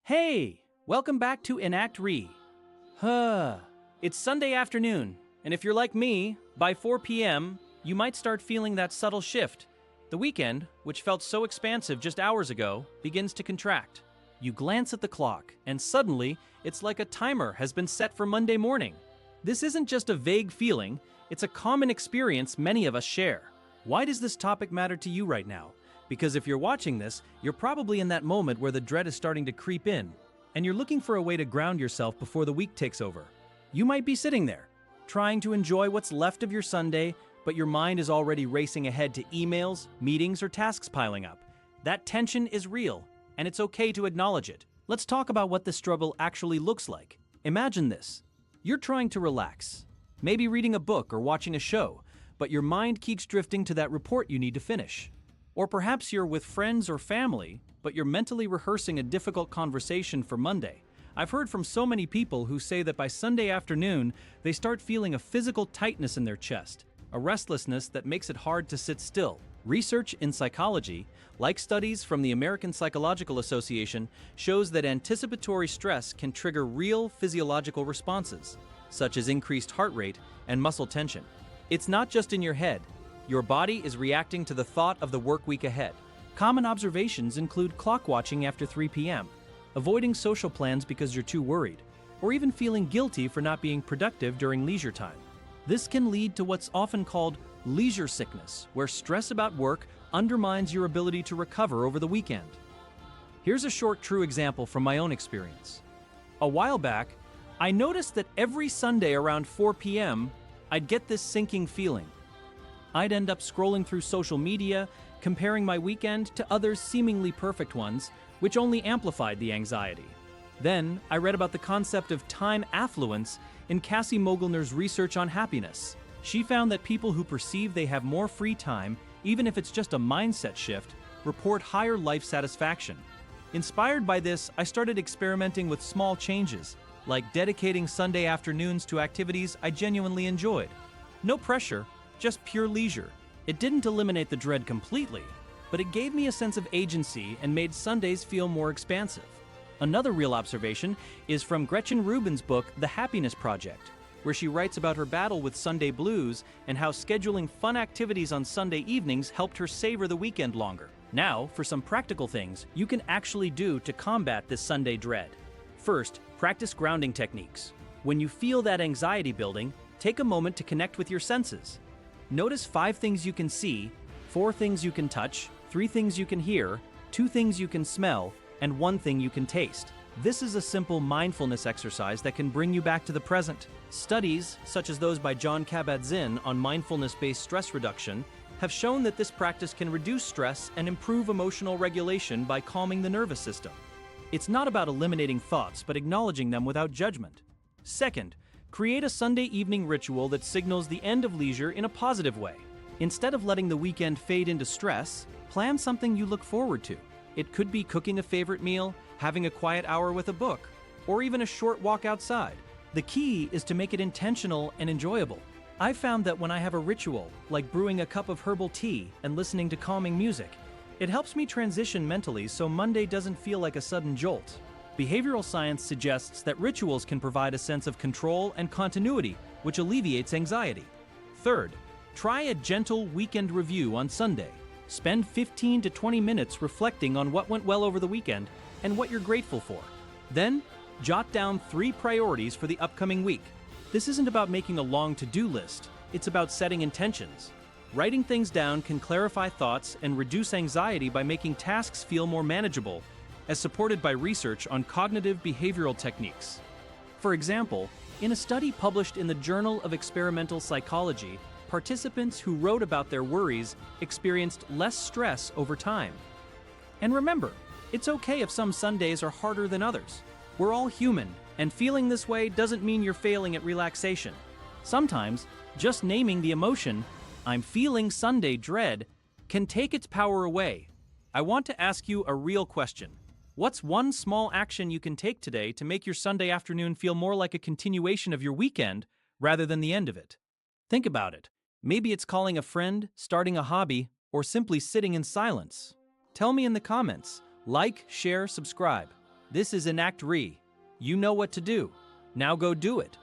Hey, welcome back to Enact Re. It's Sunday afternoon, and if you're like me, by 4 p.m., you might start feeling that subtle shift. The weekend, which felt so expansive just hours ago, begins to contract. You glance at the clock, and suddenly, it's like a timer has been set for Monday morning. This isn't just a vague feeling, it's a common experience many of us share. Why does this topic matter to you right now? Because if you're watching this, you're probably in that moment where the dread is starting to creep in, and you're looking for a way to ground yourself before the week takes over. You might be sitting there, trying to enjoy what's left of your Sunday, but your mind is already racing ahead to emails, meetings, or tasks piling up. That tension is real, and it's okay to acknowledge it. Let's talk about what this struggle actually looks like. Imagine this. You're trying to relax, maybe reading a book or watching a show, but your mind keeps drifting to that report you need to finish. Or perhaps you're with friends or family, but you're mentally rehearsing a difficult conversation for Monday. I've heard from so many people who say that by Sunday afternoon, they start feeling a physical tightness in their chest, a restlessness that makes it hard to sit still. Research in psychology, like studies from the American Psychological Association, shows that anticipatory stress can trigger real physiological responses, such as increased heart rate and muscle tension. It's not just in your head. Your body is reacting to the thought of the work week ahead. Common observations include clock watching after 3 p.m., avoiding social plans because you're too worried, or even feeling guilty for not being productive during leisure time. This can lead to what's often called leisure sickness, where stress about work undermines your ability to recover over the weekend. Here's a short, true example from my own experience. A while back, I noticed that every Sunday around 4 p.m., I'd get this sinking feeling. I'd end up scrolling through social media, comparing my weekend to others' seemingly perfect ones, which only amplified the anxiety. Then, I read about the concept of time affluence in Cassie Mogelner's research on happiness. She found that people who perceive they have more free time, even if it's just a mindset shift, report higher life satisfaction. Inspired by this, I started experimenting with small changes, like dedicating Sunday afternoons to activities I genuinely enjoyed. No pressure, just pure leisure. It didn't eliminate the dread completely, but it gave me a sense of agency and made Sundays feel more expansive. Another real observation is from Gretchen Rubin's book, The Happiness Project, where she writes about her battle with Sunday blues and how scheduling fun activities on Sunday evenings helped her savor the weekend longer. Now, for some practical things you can actually do to combat this Sunday dread. First, practice grounding techniques. When you feel that anxiety building, take a moment to connect with your senses. Notice 5 things you can see, 4 things you can touch, 3 things you can hear, 2 things you can smell, and 1 thing you can taste. This is a simple mindfulness exercise that can bring you back to the present. Studies, such as those by Jon Kabat-Zinn on mindfulness-based stress reduction, have shown that this practice can reduce stress and improve emotional regulation by calming the nervous system. It's not about eliminating thoughts, but acknowledging them without judgment. Second, create a Sunday evening ritual that signals the end of leisure in a positive way. Instead of letting the weekend fade into stress, plan something you look forward to. It could be cooking a favorite meal, having a quiet hour with a book, or even a short walk outside. The key is to make it intentional and enjoyable. I've found that when I have a ritual, like brewing a cup of herbal tea and listening to calming music, it helps me transition mentally so Monday doesn't feel like a sudden jolt. Behavioral science suggests that rituals can provide a sense of control and continuity, which alleviates anxiety. Third, try a gentle weekend review on Sunday. Spend 15 to 20 minutes reflecting on what went well over the weekend and what you're grateful for. Then, jot down 3 priorities for the upcoming week. This isn't about making a long to-do list, it's about setting intentions. Writing things down can clarify thoughts and reduce anxiety by making tasks feel more manageable, as supported by research on cognitive behavioral techniques. For example, in a study published in the Journal of Experimental Psychology, participants who wrote about their worries experienced less stress over time. And remember, it's okay if some Sundays are harder than others. We're all human, and feeling this way doesn't mean you're failing at relaxation. Sometimes, just naming the emotion, "I'm feeling Sunday dread," can take its power away. I want to ask you a real question. What's one small action you can take today to make your Sunday afternoon feel more like a continuation of your weekend rather than the end of it? Think about it. Maybe it's calling a friend, starting a hobby, or simply sitting in silence. Tell me in the comments. Like, share, subscribe. This is Enact Re. You know what to do. Now go do it.